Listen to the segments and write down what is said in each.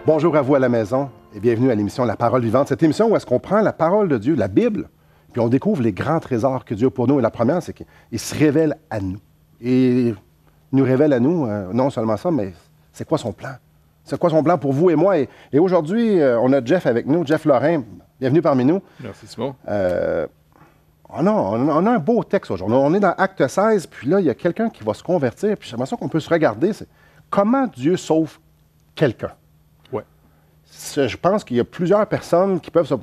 Bonjour à vous à la maison et bienvenue à l'émission La Parole vivante. Cette émission où est-ce qu'on prend la parole de Dieu, la Bible, puis on découvre les grands trésors que Dieu a pour nous. Et la première, c'est qu'il se révèle à nous. Et il nous révèle à nous, non seulement ça, mais c'est quoi son plan? C'est quoi son plan pour vous et moi? Et aujourd'hui, on a Jeff avec nous, Jeff Lorrain. Bienvenue parmi nous. Merci, Simon. On a un beau texte aujourd'hui. On est dans Acte 16, puis là, il y a quelqu'un qui va se convertir. Puis j'aimerais ça qu'on peut se regarder, c'est comment Dieu sauve quelqu'un. Je pense qu'il y a plusieurs personnes qui peuvent se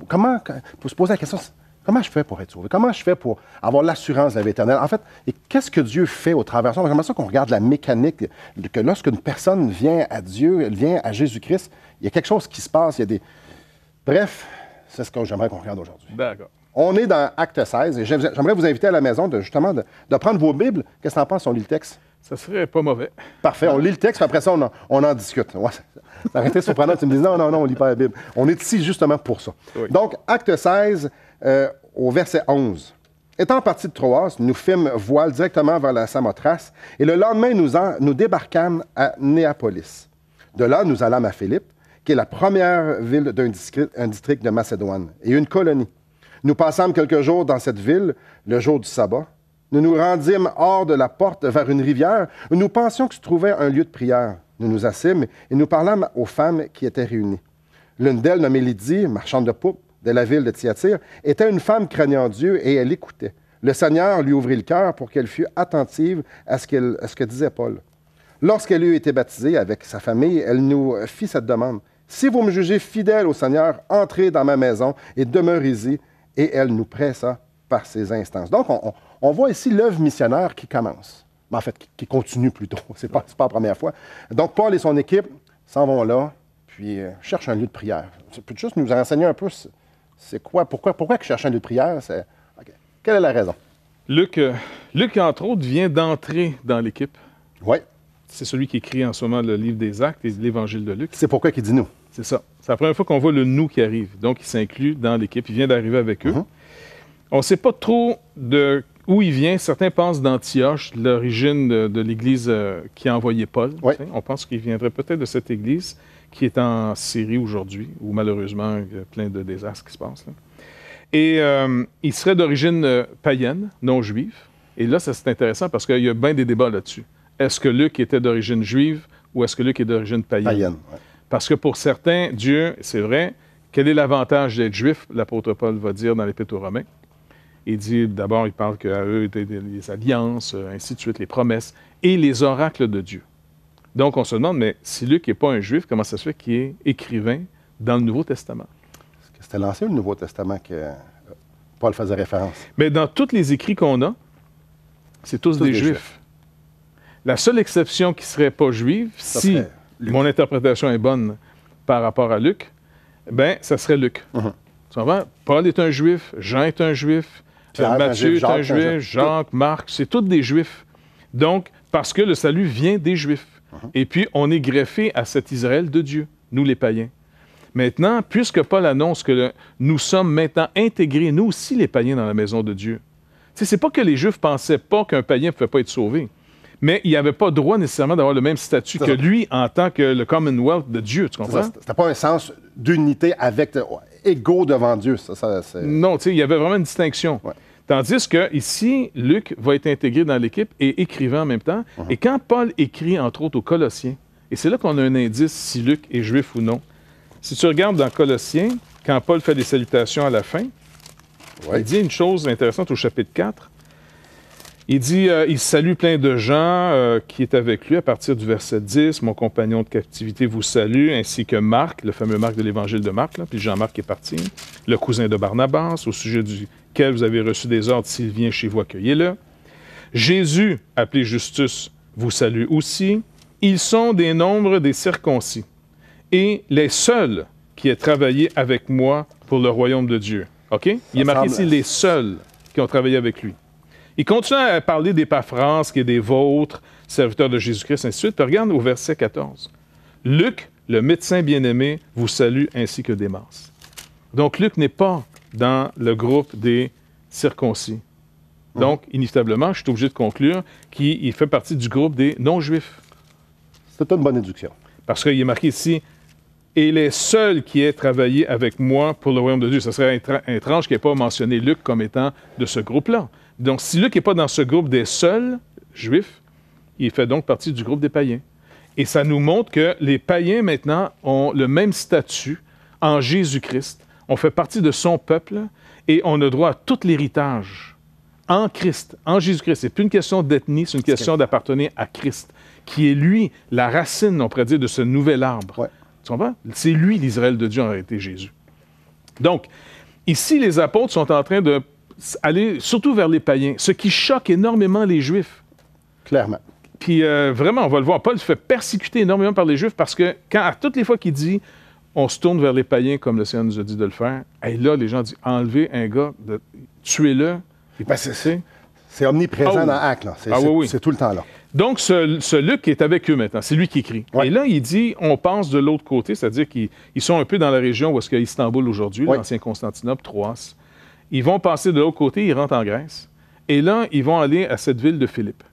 poser la question, comment je fais pour être sauvé? Comment je fais pour avoir l'assurance de la vie éternelle? En fait, et qu'est-ce que Dieu fait au travers de ça? J'aimerais ça qu'on regarde la mécanique, que lorsqu'une personne vient à Dieu, elle vient à Jésus-Christ, il y a quelque chose qui se passe, il y a des... Bref, c'est ce que j'aimerais qu'on regarde aujourd'hui. D'accord. On est dans Acte 16 et j'aimerais vous inviter à la maison de prendre vos Bibles. Qu'est-ce que tu en penses si on lit le texte? Ça serait pas mauvais. Parfait. On lit le texte, puis après ça, on en discute. Ouais, ça aurait été surprenant. Tu me dis non, on lit pas la Bible. On est ici justement pour ça. Oui. Donc, Acte 16, au verset 11. Étant partis de Troas, nous fîmes voile directement vers la Samothrace, et le lendemain, nous débarquâmes à Néapolis. De là, nous allâmes à Philippe, qui est la première ville d'un district de Macédoine, et une colonie. Nous passâmes quelques jours dans cette ville, le jour du sabbat. Nous nous rendîmes hors de la porte vers une rivière où nous pensions que se trouvait un lieu de prière. Nous nous assîmes et nous parlâmes aux femmes qui étaient réunies. L'une d'elles, nommée Lydie, marchande de pourpre de la ville de Thyatire, était une femme craignant Dieu et elle écoutait. Le Seigneur lui ouvrit le cœur pour qu'elle fût attentive à ce que disait Paul. Lorsqu'elle eut été baptisée avec sa famille, elle nous fit cette demande. « Si vous me jugez fidèle au Seigneur, entrez dans ma maison et demeurez-y. » Et elle nous pressa par ses instances. Donc, on voit ici l'œuvre missionnaire qui commence. En fait, qui continue plutôt. C'est pas la première fois. Donc, Paul et son équipe s'en vont là, puis cherchent un lieu de prière. Tu peux juste nous renseigner un peu, c'est quoi, pourquoi ils cherchent un lieu de prière? Okay. Quelle est la raison? Luc, entre autres, vient d'entrer dans l'équipe. Oui. C'est celui qui écrit en ce moment le livre des Actes et l'Évangile de Luc. C'est pourquoi il dit « nous ». C'est ça. C'est la première fois qu'on voit le « nous » qui arrive. Donc, il s'inclut dans l'équipe. Il vient d'arriver avec eux. On ne sait pas trop où il vient. Certains pensent d'Antioche, l'origine de l'Église qui a envoyé Paul. Oui. On pense qu'il viendrait peut-être de cette Église qui est en Syrie aujourd'hui, où malheureusement, il y a plein de désastres qui se passent. Là. Et il serait d'origine païenne, non juive. Et là, ça c'est intéressant parce qu'il y a bien des débats là-dessus. Est-ce que Luc était d'origine juive ou est-ce que Luc est d'origine païenne? Païenne, oui. Parce que pour certains, Dieu, c'est vrai, quel est l'avantage d'être juif? L'apôtre Paul va dire dans l'Épître aux Romains. Il dit, d'abord, il parle qu'à eux étaient les alliances, ainsi de suite, les promesses et les oracles de Dieu. Donc, on se demande, mais si Luc n'est pas un juif, comment ça se fait qu'il est écrivain dans le Nouveau Testament? Est-ce que c'était l'Ancien ou le Nouveau Testament que Paul faisait référence? Mais dans tous les écrits qu'on a, c'est tous des juifs. La seule exception qui ne serait pas juive, si mon interprétation est bonne par rapport à Luc, bien, ça serait Luc. Paul est un juif, Jean est un juif, Matthieu est un juif, Jacques, Marc, c'est tous des juifs. Donc, parce que le salut vient des juifs. Et puis, on est greffé à cet Israël de Dieu, nous les païens. Maintenant, puisque Paul annonce que nous sommes maintenant intégrés, nous aussi les païens, dans la maison de Dieu. C'est pas que les Juifs ne pensaient pas qu'un païen ne pouvait pas être sauvé, mais il n'avait pas droit nécessairement d'avoir le même statut que lui en tant que le Commonwealth de Dieu, tu comprends? C'était pas un sens d'unité avec égaux devant Dieu. Non, il y avait vraiment une distinction. Ouais. Tandis que ici, Luc va être intégré dans l'équipe et écrivant en même temps. Et quand Paul écrit, entre autres, aux Colossiens, et c'est là qu'on a un indice si Luc est juif ou non. Si tu regardes dans Colossiens, quand Paul fait des salutations à la fin, il dit une chose intéressante au chapitre 4. Il dit, il salue plein de gens qui est avec lui à partir du verset 10. « Mon compagnon de captivité vous salue, ainsi que Marc, le fameux Marc de l'Évangile de Marc, là, puis Jean-Marc est parti, le cousin de Barnabas, au sujet duquel vous avez reçu des ordres, s'il vient chez vous, accueillez-le. Jésus, appelé Justus, vous salue aussi. Ils sont des nombres des circoncis, et les seuls qui aient travaillé avec moi pour le royaume de Dieu. » OK? Il est marqué ici les seuls qui ont travaillé avec lui. Il continue à parler d'Épaphras, qui est des vôtres, serviteurs de Jésus-Christ, ainsi de suite. Puis regarde au verset 14. Luc, le médecin bien-aimé, vous salue ainsi que Démas. Donc, Luc n'est pas dans le groupe des circoncis. Donc, inévitablement, je suis obligé de conclure qu'il fait partie du groupe des non-juifs. C'est une bonne déduction. Parce qu'il est marqué ici, et les seuls qui aient travaillé avec moi pour le royaume de Dieu. Ce serait étrange qu'il n'ait pas mentionné Luc comme étant de ce groupe-là. Donc, si Luc n'est pas dans ce groupe des seuls juifs, il fait donc partie du groupe des païens. Et ça nous montre que les païens, maintenant, ont le même statut en Jésus-Christ. On fait partie de son peuple et on a droit à tout l'héritage en Christ, en Jésus-Christ. Ce n'est plus une question d'ethnie, c'est une question d'appartenir à Christ, qui est, lui, la racine, on pourrait dire, de ce nouvel arbre. Ouais. Tu comprends? C'est lui, l'Israël de Dieu, en réalité, Jésus. Donc, ici, les apôtres sont en train d'aller surtout vers les païens, ce qui choque énormément les Juifs. Clairement. Puis vraiment, on va le voir, Paul se fait persécuter énormément par les Juifs parce que à toutes les fois qu'il dit « on se tourne vers les païens comme le Seigneur nous a dit de le faire », et là, les gens disent « enlevez un gars, tuez-le ». Ben, c'est omniprésent dans Actes. C'est tout le temps là. Donc, ce Luc est avec eux maintenant. C'est lui qui écrit. Ouais. Et là, il dit, on passe de l'autre côté, c'est-à-dire qu'ils sont un peu dans la région où est-ce qu'il y a Istanbul aujourd'hui, l'ancien Constantinople, Troas. Ils vont passer de l'autre côté, ils rentrent en Grèce. Et là, ils vont aller à cette ville de Philippe.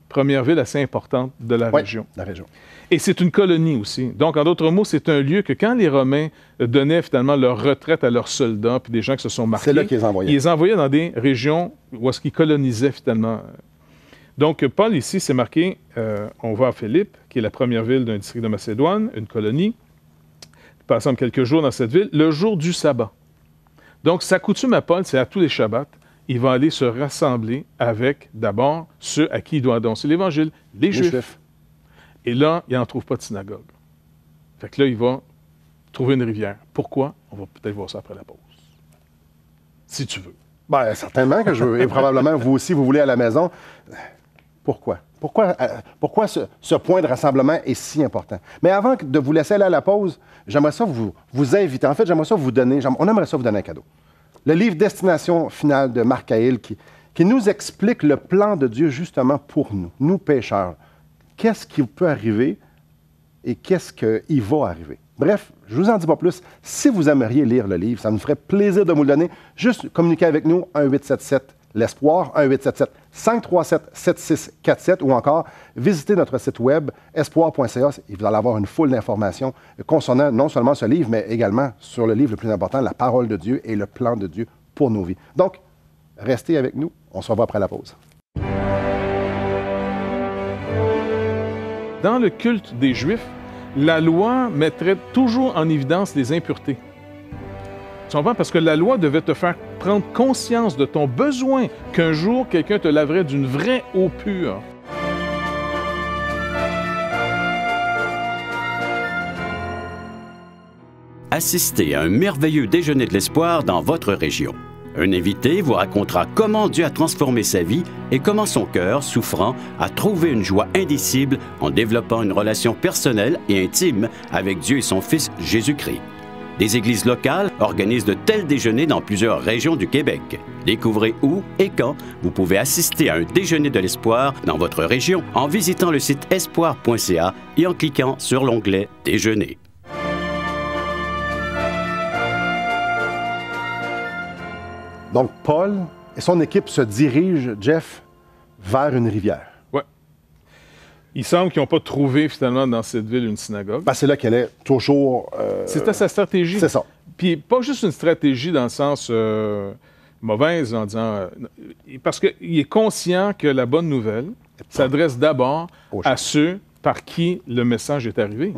Première ville assez importante de la région. La région. Et c'est une colonie aussi. Donc, en d'autres mots, c'est un lieu que quand les Romains donnaient finalement leur retraite à leurs soldats, puis des gens qui se sont marqués, c'est là qu'ils les envoyaient. Ils les envoyaient dans des régions où est-ce qu'ils colonisaient finalement. Donc, Paul, ici, c'est marqué, on va à Philippe, qui est la première ville d'un district de Macédoine, une colonie. Il passe quelques jours dans cette ville, le jour du sabbat. Donc, sa coutume à Paul, c'est à tous les Shabbats, il va aller se rassembler avec, d'abord, ceux à qui il doit annoncer l'Évangile, les Juifs. Et là, il n'en trouve pas de synagogue. Fait que là, il va trouver une rivière. Pourquoi? On va peut-être voir ça après la pause. Si tu veux. Bien, certainement que je veux. Et probablement, vous aussi, vous voulez à la maison. Pourquoi? Pourquoi ce point de rassemblement est si important? Mais avant de vous laisser aller à la pause, j'aimerais ça vous inviter. En fait, j'aimerais ça vous donner, on aimerait ça vous donner un cadeau. Le livre Destination finale de Marc Cahill qui nous explique le plan de Dieu justement pour nous pécheurs. Qu'est-ce qui peut arriver et qu'est-ce qui va arriver. Bref, je ne vous en dis pas plus. Si vous aimeriez lire le livre, ça nous ferait plaisir de vous le donner. Juste communiquez avec nous, 1-877-L'Espoir, 1-877-537-7647 ou encore visitez notre site web espoir.ca et vous allez avoir une foule d'informations concernant non seulement ce livre, mais également sur le livre le plus important, la parole de Dieu et le plan de Dieu pour nos vies. Donc, restez avec nous. On se revoit après la pause. Dans le culte des Juifs, la loi mettrait toujours en évidence les impuretés. Tu comprends? Parce que la loi devait te faire prendre conscience de ton besoin qu'un jour, quelqu'un te laverait d'une vraie eau pure. Assistez à un merveilleux déjeuner de l'espoir dans votre région. Un invité vous racontera comment Dieu a transformé sa vie et comment son cœur, souffrant, a trouvé une joie indicible en développant une relation personnelle et intime avec Dieu et son Fils Jésus-Christ. Des églises locales organisent de tels déjeuners dans plusieurs régions du Québec. Découvrez où et quand vous pouvez assister à un déjeuner de l'espoir dans votre région en visitant le site espoir.ca et en cliquant sur l'onglet « Déjeuner ». Donc, Paul et son équipe se dirigent, Jeff, vers une rivière. Oui. Il semble qu'ils n'ont pas trouvé, finalement, dans cette ville, une synagogue. Ben, c'est là qu'elle est toujours... C'était sa stratégie. C'est ça. Puis pas juste une stratégie dans le sens mauvaise, en disant... parce qu'il est conscient que la bonne nouvelle s'adresse d'abord à ceux par qui le message est arrivé.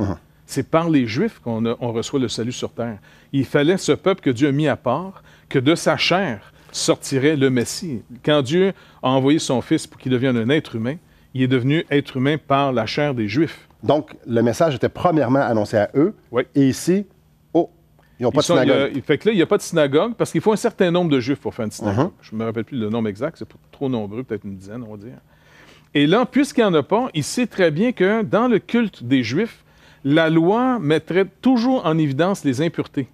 C'est par les Juifs qu'on reçoit le salut sur terre. Il fallait ce peuple que Dieu a mis à part, que de sa chair sortirait le Messie. Quand Dieu a envoyé son Fils pour qu'il devienne un être humain, il est devenu être humain par la chair des Juifs. Donc, le message était premièrement annoncé à eux. Oui. Et ici, ils n'ont pas de synagogue. Fait que là, il n'y a pas de synagogue parce qu'il faut un certain nombre de Juifs pour faire une synagogue. Je ne me rappelle plus le nombre exact, c'est trop nombreux, peut-être une dizaine, on va dire. Et là, puisqu'il n'y en a pas, il sait très bien que dans le culte des Juifs, la loi mettrait toujours en évidence les impuretés.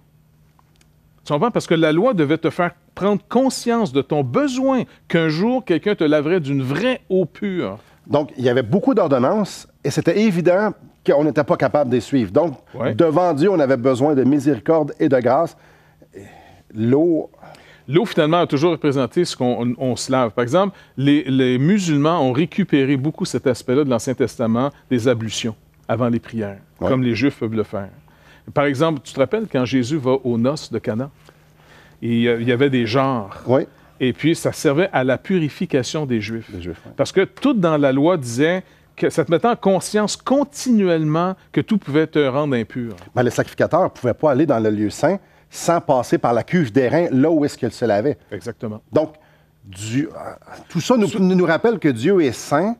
Tu comprends? Parce que la loi devait te faire prendre conscience de ton besoin qu'un jour, quelqu'un te laverait d'une vraie eau pure. Donc, il y avait beaucoup d'ordonnances et c'était évident qu'on n'était pas capable de les suivre. Donc, devant Dieu, on avait besoin de miséricorde et de grâce. L'eau... L'eau, finalement, a toujours représenté ce qu'on se lave. Par exemple, les musulmans ont récupéré beaucoup cet aspect-là de l'Ancien Testament, des ablutions, avant les prières, comme les Juifs peuvent le faire. Par exemple, tu te rappelles quand Jésus va aux noces de Cana? Et, il y avait des genres. Oui. Et puis, ça servait à la purification des Juifs. Oui. Parce que tout dans la loi disait que ça te mettait en conscience continuellement que tout pouvait te rendre impur. Ben, le sacrificateur ne pouvait pas aller dans le lieu saint sans passer par la cuve d'airain, là où est-ce qu'il se lavait. Exactement. Donc, tout ça nous rappelle que Dieu est saint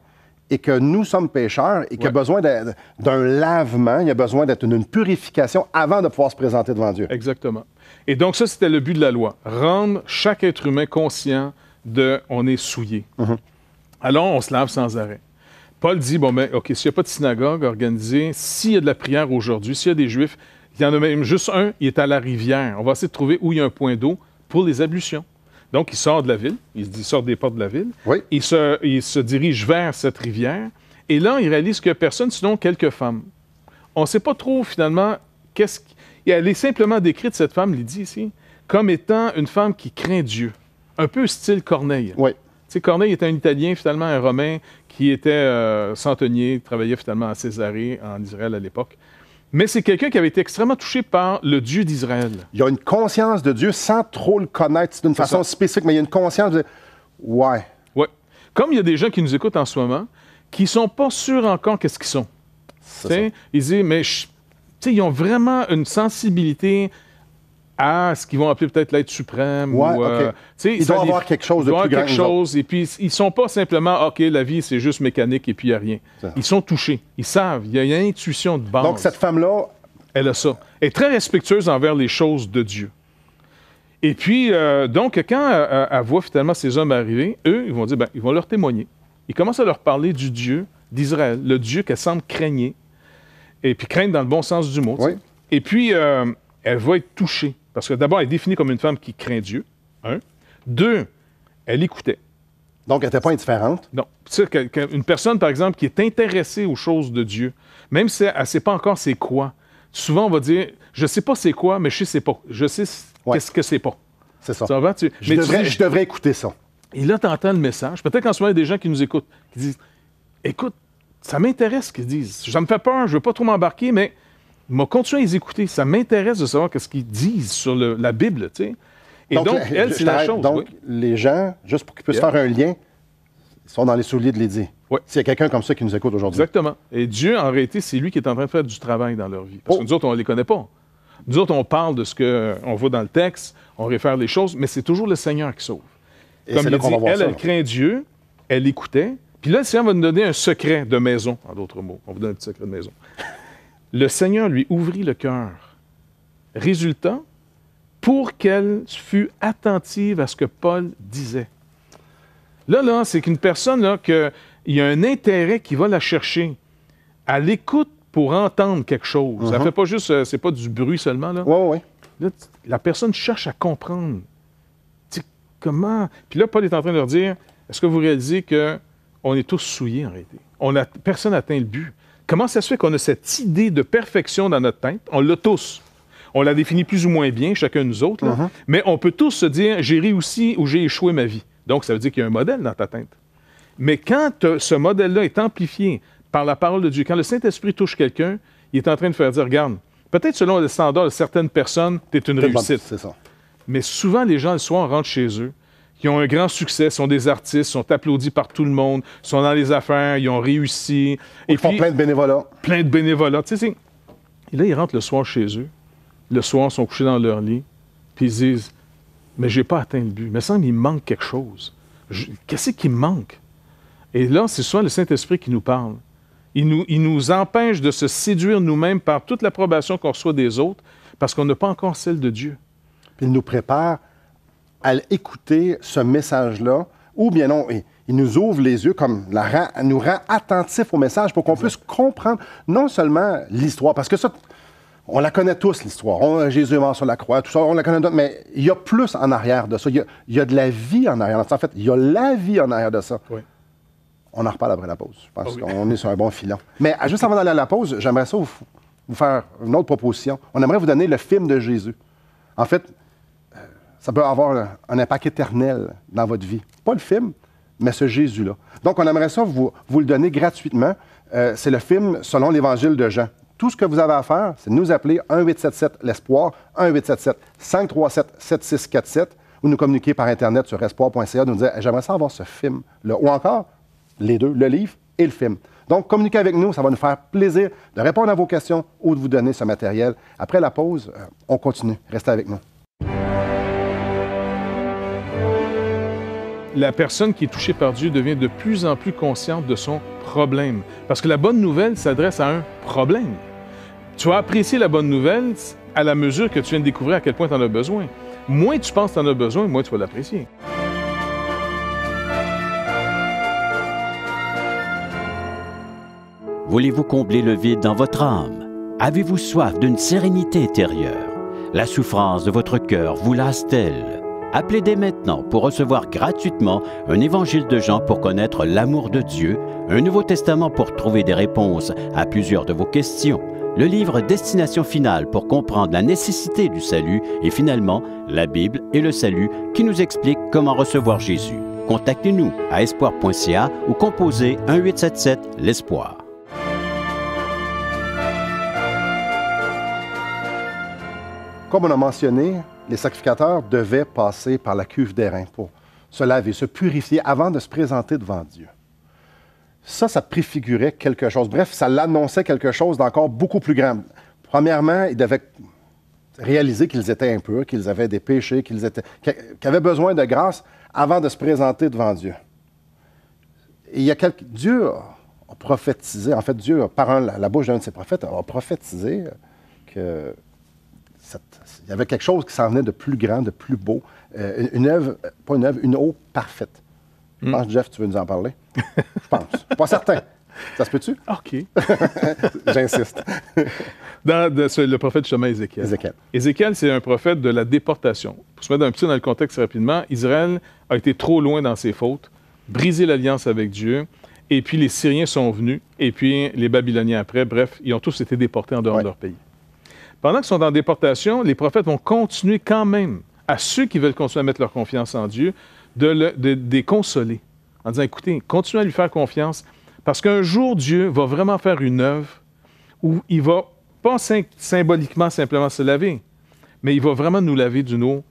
et que nous sommes pécheurs et qu'il a besoin d'un lavement, il y a besoin d'être une purification avant de pouvoir se présenter devant Dieu. Exactement. Et donc, ça, c'était le but de la loi. Rendre chaque être humain conscient on est souillé. Alors, on se lave sans arrêt. Paul dit, bon, ben, OK, s'il n'y a pas de synagogue organisée, s'il y a de la prière aujourd'hui, s'il y a des Juifs, il y en a même juste un, il est à la rivière. On va essayer de trouver où il y a un point d'eau pour les ablutions. Donc, il sort de la ville, il sort des portes de la ville, il se dirige vers cette rivière, et là, il réalise qu'il n'y a personne, sinon quelques femmes. On ne sait pas trop, finalement, elle est simplement décrite, cette femme, Lydie, ici, comme étant une femme qui craint Dieu, un peu style Corneille. Oui. Tu sais, Corneille était un Italien, finalement, un Romain, qui était centenier, travaillait finalement à Césarée, en Israël à l'époque. Mais c'est quelqu'un qui avait été extrêmement touché par le Dieu d'Israël. Il y a une conscience de Dieu sans trop le connaître d'une façon spécifique, mais il y a une conscience de... Ouais. Oui. Comme il y a des gens qui nous écoutent en ce moment, qui ne sont pas sûrs encore qu'est-ce qu'ils sont. Ils disent, mais ils ont vraiment une sensibilité à ce qu'ils vont appeler peut-être l'être suprême. Ouais, ou, ils doivent avoir quelque chose de plus grand. Quelque chose, et puis ils ne sont pas simplement, OK, la vie, c'est juste mécanique et puis il n'y a rien. Ils sont touchés. Ils savent. Il y a une intuition de base. Donc, cette femme-là... Elle a ça. Elle est très respectueuse envers les choses de Dieu. Et puis, donc, quand elle voit finalement ces hommes arriver, eux, ils vont dire, ils vont leur témoigner. Ils commencent à leur parler du Dieu d'Israël, le Dieu qu'elle semble craigner, et puis craindre dans le bon sens du mot. Oui. Et puis, elle va être touchée. Parce que d'abord, elle est définie comme une femme qui craint Dieu. 1. 2, elle écoutait. Donc, elle n'était pas indifférente. Non. Tu sais, une personne, par exemple, qui est intéressée aux choses de Dieu, même si elle ne sait pas encore c'est quoi, souvent, on va dire, je ne sais pas c'est quoi, mais je sais c'est pas. Je sais qu'est-ce que c'est pas. C'est ça. Ça va? Je devrais écouter ça. Et là, tu entends le message. Peut-être qu'en ce moment, il y a des gens qui nous écoutent, qui disent, écoute, ça m'intéresse ce qu'ils disent. Ça me fait peur, je ne veux pas trop m'embarquer, mais m'a continué à les écouter. Ça m'intéresse de savoir ce qu'ils disent sur la Bible, tu sais. Et donc elle, c'est la chose. Donc, les gens, juste pour qu'ils puissent faire un lien, ils sont dans les souliers de Lydie. Oui. S'il y a quelqu'un comme ça qui nous écoute aujourd'hui. Exactement. Et Dieu, en réalité, c'est lui qui est en train de faire du travail dans leur vie. Parce que nous autres, on ne les connaît pas. Nous autres, on parle de ce qu'on voit dans le texte, on réfère les choses, mais c'est toujours le Seigneur qui sauve. Et comme c'est il là dit, qu'on va voir ça, elle craint Dieu, elle écoutait. Puis là, le Seigneur va nous donner un secret de maison, en d'autres mots. On vous donne un petit secret de maison. Le Seigneur lui ouvrit le cœur. Résultat, pour qu'elle fût attentive à ce que Paul disait. Là, c'est qu'une personne, là, il y a un intérêt qui va la chercher. Elle écoute pour entendre quelque chose. Elle fait pas juste, c'est pas du bruit seulement, là. Oui. Là, la personne cherche à comprendre. Tu sais, comment... Puis là, Paul est en train de leur dire, est-ce que vous réalisez qu'on est tous souillés, en réalité? Personne n'atteint le but. Comment ça se fait qu'on a cette idée de perfection dans notre tête? On l'a tous. On la définit plus ou moins bien, chacun de nous autres, là. Mais on peut tous se dire, j'ai réussi ou j'ai échoué ma vie. Donc, ça veut dire qu'il y a un modèle dans ta tête. Mais quand ce modèle-là est amplifié par la parole de Dieu, quand le Saint-Esprit touche quelqu'un, il est en train de faire dire, regarde, peut-être selon le standard de certaines personnes, tu es une réussite. C'est ça. Mais souvent, les gens, le soir, rentrent chez eux, qui ont un grand succès, sont des artistes, sont applaudis par tout le monde, sont dans les affaires, ils ont réussi. Ils font plein de bénévolat. Plein de bénévolat. Tu sais, et là, ils rentrent le soir chez eux. Le soir, ils sont couchés dans leur lit, puis ils disent, mais j'ai pas atteint le but. Il me semble qu'il me manque quelque chose. Qu'est-ce qui me manque? Et là, c'est souvent le Saint-Esprit qui nous parle. Il nous empêche de se séduire nous-mêmes par toute l'approbation qu'on reçoit des autres, parce qu'on n'a pas encore celle de Dieu. Puis il nous prépare à écouter ce message-là, ou bien non, il nous ouvre les yeux, comme nous rend attentifs au message pour qu'on puisse comprendre non seulement l'histoire, parce que ça, on la connaît tous, l'histoire. Jésus est mort sur la croix, tout ça, on la connaît tous, mais il y a plus en arrière de ça. Il y a de la vie en arrière de ça. En fait, il y a la vie en arrière de ça. Oui. On en reparle après la pause. Je pense qu'on est sur un bon filon. Mais juste avant d'aller à la pause, j'aimerais ça vous faire une autre proposition. On aimerait vous donner le film de Jésus. En fait, ça peut avoir un impact éternel dans votre vie. Pas le film, mais ce Jésus-là. Donc, on aimerait ça vous le donner gratuitement. C'est le film selon l'Évangile de Jean. Tout ce que vous avez à faire, c'est de nous appeler 1-877-LESPOIR, 1-877-537-7647, ou nous communiquer par Internet sur espoir.ca, nous dire « J'aimerais ça avoir ce film-là », ou encore, les deux, le livre et le film. Donc, communiquez avec nous, ça va nous faire plaisir de répondre à vos questions ou de vous donner ce matériel. Après la pause, on continue. Restez avec nous. La personne qui est touchée par Dieu devient de plus en plus consciente de son problème. Parce que la bonne nouvelle s'adresse à un problème. Tu vas apprécier la bonne nouvelle à la mesure que tu viens de découvrir à quel point tu en as besoin. Moins tu penses que tu en as besoin, moins tu vas l'apprécier. Voulez-vous combler le vide dans votre âme? Avez-vous soif d'une sérénité intérieure? La souffrance de votre cœur vous lasse-t-elle? Appelez dès maintenant pour recevoir gratuitement un évangile de Jean pour connaître l'amour de Dieu, un Nouveau Testament pour trouver des réponses à plusieurs de vos questions, le livre Destination finale pour comprendre la nécessité du salut et finalement la Bible et le salut qui nous explique comment recevoir Jésus. Contactez-nous à espoir.ca ou composez 1-877-LESPOIR. Comme on a mentionné, les sacrificateurs devaient passer par la cuve d'airain pour se laver, se purifier avant de se présenter devant Dieu. Ça préfigurait quelque chose. Bref, ça l'annonçait quelque chose d'encore beaucoup plus grand. Premièrement, ils devaient réaliser qu'ils étaient impurs, qu'ils avaient des péchés, qu'ils avaient besoin de grâce avant de se présenter devant Dieu. Et Dieu a prophétisé, en fait, Dieu, par la bouche d'un de ses prophètes, a prophétisé que il y avait quelque chose qui s'en venait de plus grand, de plus beau. Une œuvre, pas une œuvre, une eau parfaite. Je pense, Jeff, tu veux nous en parler? Je pense. Pas certain. Ça se peut-tu? OK. J'insiste. Le prophète justement Ézéchiel. Ézéchiel, c'est un prophète de la déportation. Pour se mettre un petit dans le contexte rapidement, Israël a été trop loin dans ses fautes, brisé l'alliance avec Dieu, et puis les Syriens sont venus, et puis les Babyloniens après. Bref, ils ont tous été déportés en dehors de leur pays. Pendant qu'ils sont en déportation, les prophètes vont continuer quand même, à ceux qui veulent continuer à mettre leur confiance en Dieu, de les consoler, en disant, écoutez, continuez à lui faire confiance, parce qu'un jour, Dieu va vraiment faire une œuvre où il va, pas symboliquement simplement se laver, mais il va vraiment nous laver d'une eau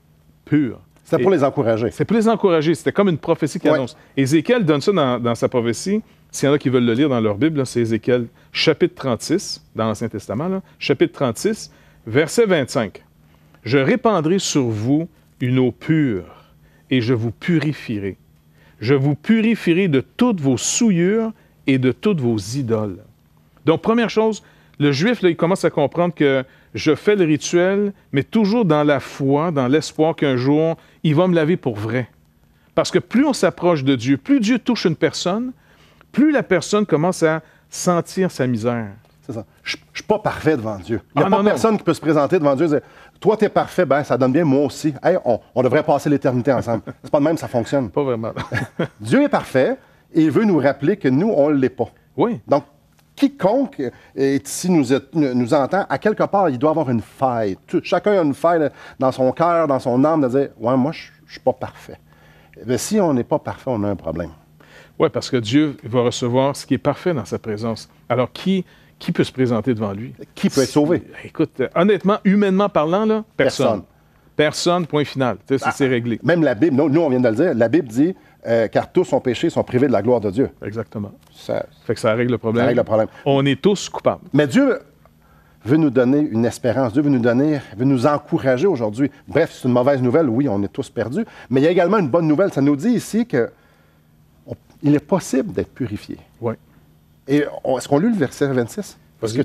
pure. C'était pour les encourager. C'est pour les encourager. C'était comme une prophétie qui annonce. Ézéchiel donne ça dans sa prophétie. S'il y en a qui veulent le lire dans leur Bible, c'est Ézéchiel, chapitre 36, dans l'Ancien Testament, là, chapitre 36, verset 25. « Je répandrai sur vous une eau pure, et je vous purifierai. Je vous purifierai de toutes vos souillures et de toutes vos idoles. » Donc, première chose, le Juif, là, il commence à comprendre que je fais le rituel, mais toujours dans la foi, dans l'espoir qu'un jour, il va me laver pour vrai. Parce que plus on s'approche de Dieu, plus Dieu touche une personne, plus la personne commence à sentir sa misère. C'est ça. Je ne suis pas parfait devant Dieu. Il n'y a pas personne qui peut se présenter devant Dieu et dire « Toi, tu es parfait, ben ça donne bien, moi aussi. Hey, on devrait passer l'éternité ensemble. » C'est pas de même, ça fonctionne. Pas vraiment. Dieu est parfait et il veut nous rappeler que nous, on ne l'est pas. Oui. Donc, quiconque est ici nous entend, à quelque part, il doit avoir une faille. Chacun a une faille dans son cœur, dans son âme, de dire « Ouais, moi, je ne suis pas parfait. » Mais si on n'est pas parfait, on a un problème. Oui, parce que Dieu va recevoir ce qui est parfait dans sa présence. Alors, qui peut se présenter devant lui? Qui peut être sauvé? Écoute, honnêtement, humainement parlant, là, personne. Personne, point final. C'est réglé. Même la Bible, nous, on vient de le dire, la Bible dit car tous ont péché, sont privés de la gloire de Dieu. Exactement. Ça fait que ça règle le problème. Ça règle le problème. On est tous coupables. Mais Dieu veut nous donner une espérance. Dieu veut nous encourager aujourd'hui. Bref, c'est une mauvaise nouvelle. Oui, on est tous perdus. Mais il y a également une bonne nouvelle. Ça nous dit ici que il est possible d'être purifié. Oui. Et est-ce qu'on lit le verset 26? Parce que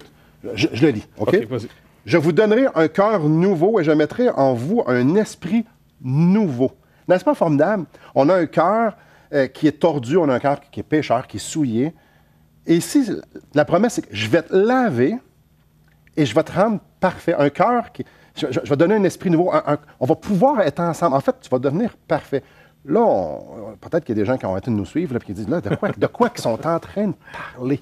je le lis. OK? Vas-y. Je vous donnerai un cœur nouveau et je mettrai en vous un esprit nouveau. N'est-ce pas formidable? On a un cœur qui est tordu, on a un cœur qui est pécheur, qui est souillé. Et ici, la promesse, c'est que je vais te laver et je vais te rendre parfait. Un cœur qui... Je vais te donner un esprit nouveau. On va pouvoir être ensemble. En fait, tu vas devenir parfait. Là, peut-être qu'il y a des gens qui ont arrêté de nous suivre et qui disent, là, de quoi ils sont en train de parler?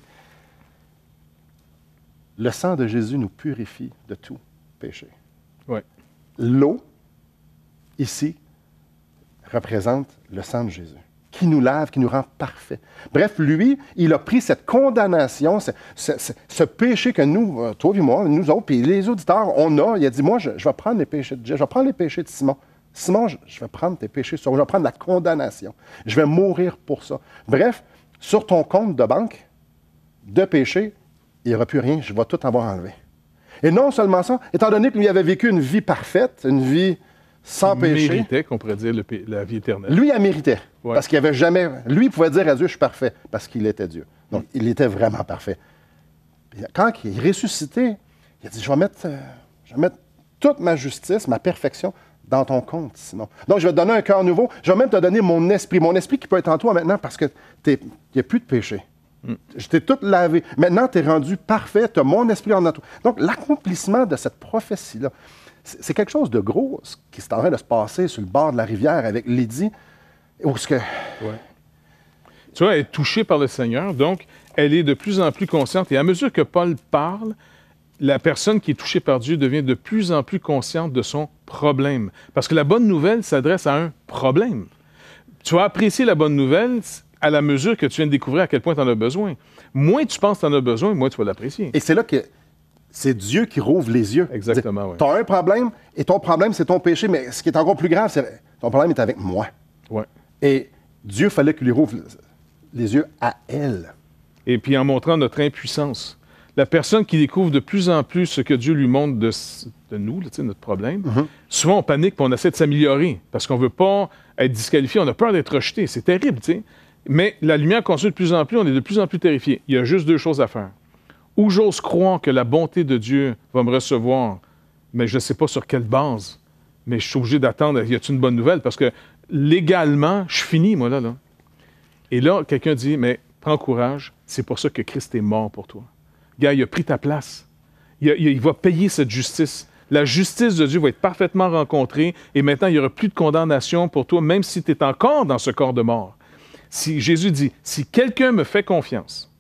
Le sang de Jésus nous purifie de tout péché. Oui. L'eau, ici, représente le sang de Jésus, qui nous lave, qui nous rend parfaits. Bref, lui, il a pris cette condamnation, ce péché que nous, toi et moi, nous autres, puis les auditeurs, on a. Il a dit, moi, je vais prendre les péchés de Jeff, je vais prendre les péchés de Simon. Simon, je vais prendre tes péchés sur moi, je vais prendre la condamnation. Je vais mourir pour ça. Bref, sur ton compte de banque, de péché, il n'y aura plus rien, je vais tout avoir enlevé. Et non seulement ça, étant donné que lui avait vécu une vie parfaite, une vie sans péché. Il méritait, qu'on pourrait dire, la vie éternelle. Lui, il méritait. Ouais. Parce qu'il avait jamais. Lui, il pouvait dire à Dieu, je suis parfait, parce qu'il était Dieu. Donc, il était vraiment parfait. Puis, quand il est ressuscité, il a dit, je vais mettre toute ma justice, ma perfection dans ton compte, Simon. Donc, je vais te donner un cœur nouveau. Je vais même te donner mon esprit qui peut être en toi maintenant parce qu'il n'y a plus de péché. Je t'ai tout lavé. Maintenant, tu es rendu parfait, tu as mon esprit en toi. Donc, l'accomplissement de cette prophétie-là, c'est quelque chose de gros qui est en train de se passer sur le bord de la rivière avec Lydie. Où ce que... Ouais. Tu vois, elle est touchée par le Seigneur, donc elle est de plus en plus consciente. Et à mesure que Paul parle, la personne qui est touchée par Dieu devient de plus en plus consciente de son problème. Parce que la bonne nouvelle s'adresse à un problème. Tu vas apprécier la bonne nouvelle à la mesure que tu viens de découvrir à quel point tu en as besoin. Moins tu penses que tu en as besoin, moins tu vas l'apprécier. Et c'est là que c'est Dieu qui rouvre les yeux. Exactement, oui. Tu as un problème, et ton problème, c'est ton péché, mais ce qui est encore plus grave, c'est ton problème est avec moi. Ouais. Et Dieu fallait qu'il lui rouvre les yeux à elle. Et puis en montrant notre impuissance. La personne qui découvre de plus en plus ce que Dieu lui montre de nous, là, notre problème, souvent on panique et on essaie de s'améliorer parce qu'on ne veut pas être disqualifié, on a peur d'être rejeté. C'est terrible, tu sais. Mais la lumière qu'on suit de plus en plus, on est de plus en plus terrifié. Il y a juste deux choses à faire. Ou j'ose croire que la bonté de Dieu va me recevoir, mais je ne sais pas sur quelle base. Mais je suis obligé d'attendre, y a-t-il une bonne nouvelle? Parce que légalement, je finis, moi, là. Et là, quelqu'un dit, mais prends courage, c'est pour ça que Christ est mort pour toi. Gars, il a pris ta place. Il va payer cette justice. La justice de Dieu va être parfaitement rencontrée et maintenant, il n'y aura plus de condamnation pour toi, même si tu es encore dans ce corps de mort. Si Jésus dit, si quelqu'un me fait confiance,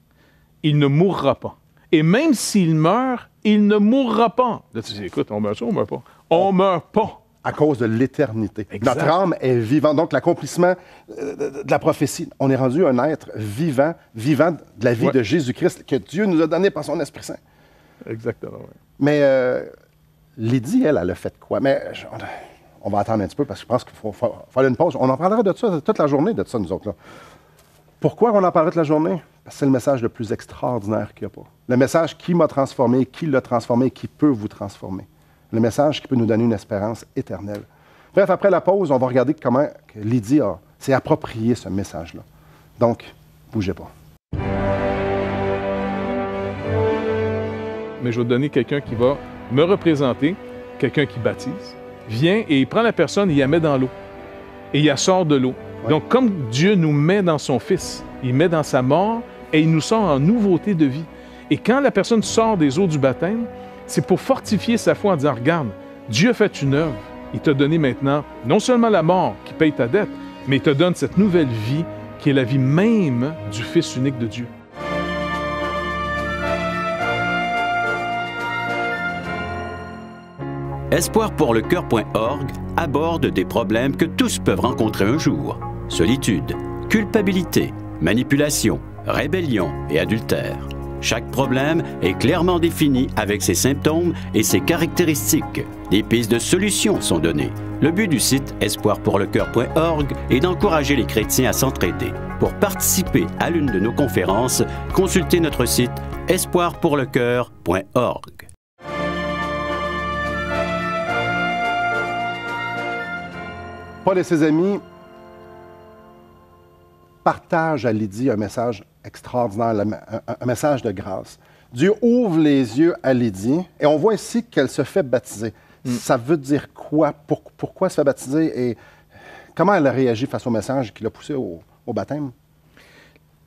il ne mourra pas. Et même s'il meurt, il ne mourra pas. Là, tu dis, écoute, on meurt ça, on meurt pas. On meurt pas. À cause de l'éternité. Notre âme est vivante. Donc, l'accomplissement de la prophétie, on est rendu un être vivant de la vie de Jésus-Christ que Dieu nous a donné par son Esprit Saint. Exactement, oui. Mais Lydie, elle a fait quoi? Mais on va attendre un petit peu parce que je pense qu'il faut faire une pause. On en parlera de ça toute la journée, de ça, nous autres. Là. Pourquoi on en parlera toute la journée? Parce que c'est le message le plus extraordinaire qu'il n'y a pas. Le message qui m'a transformé, qui l'a transformé, qui peut vous transformer. Le message qui peut nous donner une espérance éternelle. Bref, après la pause, on va regarder comment Lydie s'est approprié ce message-là. Donc, bougez pas. Mais je vais te donner quelqu'un qui va me représenter, quelqu'un qui baptise, vient et il prend la personne et il la met dans l'eau. Et il la sort de l'eau. Ouais. Donc, comme Dieu nous met dans son Fils, il met dans sa mort et il nous sort en nouveauté de vie. Et quand la personne sort des eaux du baptême, c'est pour fortifier sa foi en disant, regarde, Dieu a fait une œuvre. Il t'a donné maintenant non seulement la mort qui paye ta dette, mais il te donne cette nouvelle vie qui est la vie même du Fils unique de Dieu. Espoirpourlecoeur.org aborde des problèmes que tous peuvent rencontrer un jour. Solitude, culpabilité, manipulation, rébellion et adultère. Chaque problème est clairement défini avec ses symptômes et ses caractéristiques. Des pistes de solutions sont données. Le but du site espoirpourlecoeur.org est d'encourager les chrétiens à s'entraider. Pour participer à l'une de nos conférences, consultez notre site espoirpourlecoeur.org. Paul et ses amis partagent à Lydie un message extraordinaire, un message de grâce. Dieu ouvre les yeux à Lydie et on voit ici qu'elle se fait baptiser. Ça veut dire quoi? Pourquoi elle se fait baptiser et comment elle a réagi face au message qui l'a poussé au baptême?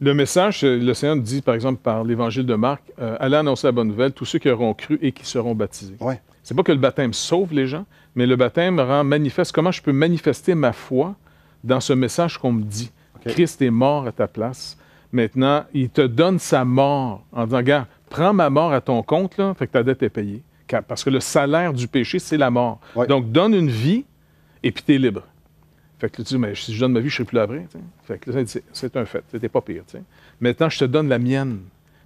Le message, le Seigneur dit, par exemple, par l'Évangile de Marc, allez annoncer la bonne nouvelle, tous ceux qui auront cru et qui seront baptisés. Ouais. C'est pas que le baptême sauve les gens, mais le baptême rend manifeste comment je peux manifester ma foi dans ce message qu'on me dit. Okay. Christ est mort à ta place. Maintenant, il te donne sa mort en disant, regarde, prends ma mort à ton compte, là, fait que ta dette est payée. Parce que le salaire du péché, c'est la mort. Ouais. Donc, donne une vie et puis tu es libre. Fait que là, tu dis, mais si je donne ma vie, je ne serai plus là après. T'sais. Fait que là, c'est un fait. C'était pas pire. T'sais. Maintenant, je te donne la mienne.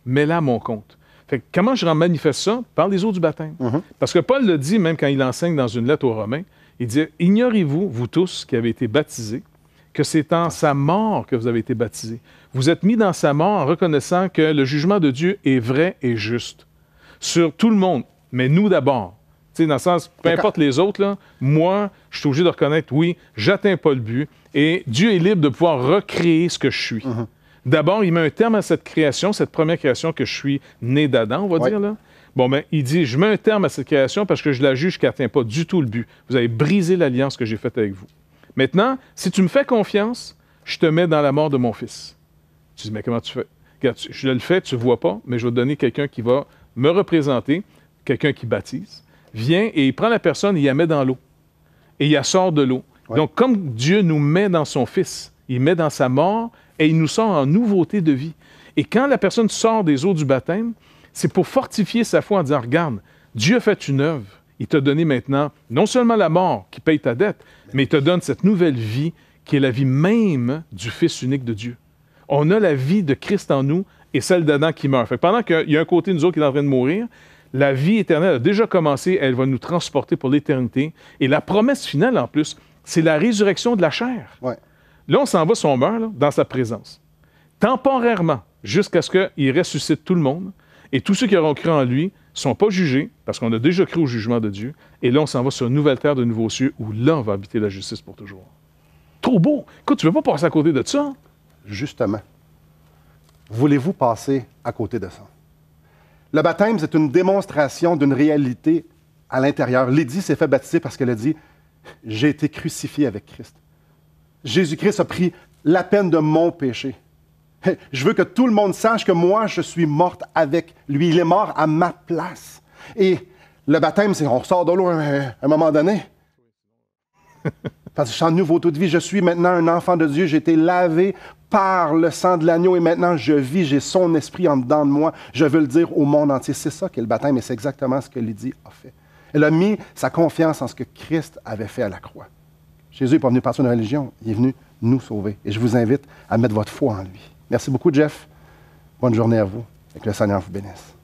Mets-la à mon compte. Fait que comment je manifeste ça? Par les eaux du baptême. Parce que Paul le dit, même quand il enseigne dans une lettre aux Romains, il dit, ignorez-vous, vous tous qui avez été baptisés, que c'est en sa mort que vous avez été baptisés. Vous êtes mis dans sa mort en reconnaissant que le jugement de Dieu est vrai et juste sur tout le monde, mais nous d'abord. Tu sais, dans le sens, peu importe les autres, là, moi, je suis obligé de reconnaître, oui, j'atteins pas le but, et Dieu est libre de pouvoir recréer ce que je suis. D'abord, il met un terme à cette création, cette première création que je suis né d'Adam, on va dire, là. Bon, ben, il dit, je mets un terme à cette création parce que je la juge qui n'atteint pas du tout le but. Vous avez brisé l'alliance que j'ai faite avec vous. Maintenant, si tu me fais confiance, je te mets dans la mort de mon fils. Tu dis, mais comment tu fais? Regarde, je le fais, tu ne vois pas, mais je vais te donner quelqu'un qui va me représenter, quelqu'un qui baptise, vient et il prend la personne et il la met dans l'eau. Et il la sort de l'eau. Donc, comme Dieu nous met dans son Fils, il met dans sa mort et il nous sort en nouveauté de vie. Et quand la personne sort des eaux du baptême, c'est pour fortifier sa foi en disant, regarde, Dieu a fait une œuvre. Il t'a donné maintenant non seulement la mort qui paye ta dette, mais il te donne cette nouvelle vie qui est la vie même du Fils unique de Dieu. On a la vie de Christ en nous et celle d'Adam qui meurt. Fait que pendant qu'il y a un côté de nous autres qui est en train de mourir, la vie éternelle a déjà commencé, elle va nous transporter pour l'éternité. Et la promesse finale, en plus, c'est la résurrection de la chair. Là, on s'en va, si on meurt, là, dans sa présence. Temporairement, jusqu'à ce qu'il ressuscite tout le monde. Et tous ceux qui auront cru en lui ne sont pas jugés, parce qu'on a déjà cru au jugement de Dieu. Et là, on s'en va sur une nouvelle terre de nouveaux cieux, où là, on va habiter la justice pour toujours. Trop beau! Écoute, tu ne veux pas passer à côté de ça? Justement. Voulez-vous passer à côté de ça? Le baptême, c'est une démonstration d'une réalité à l'intérieur. Lydie s'est fait baptiser parce qu'elle a dit « J'ai été crucifié avec Christ. Jésus-Christ a pris la peine de mon péché. Je veux que tout le monde sache que moi, je suis morte avec lui. Il est mort à ma place. » Et le baptême, c'est on ressort de l'eau à un moment donné. Parce que je suis en nouveauté de vie. Je suis maintenant un enfant de Dieu. J'ai été lavé par le sang de l'agneau et maintenant je vis. J'ai son esprit en dedans de moi. Je veux le dire au monde entier. C'est ça qu'est le baptême et c'est exactement ce que Lydie a fait. Elle a mis sa confiance en ce que Christ avait fait à la croix. Jésus n'est pas venu passer une religion. Il est venu nous sauver. Et je vous invite à mettre votre foi en lui. Merci beaucoup, Jeff. Bonne journée à vous et que le Seigneur vous bénisse.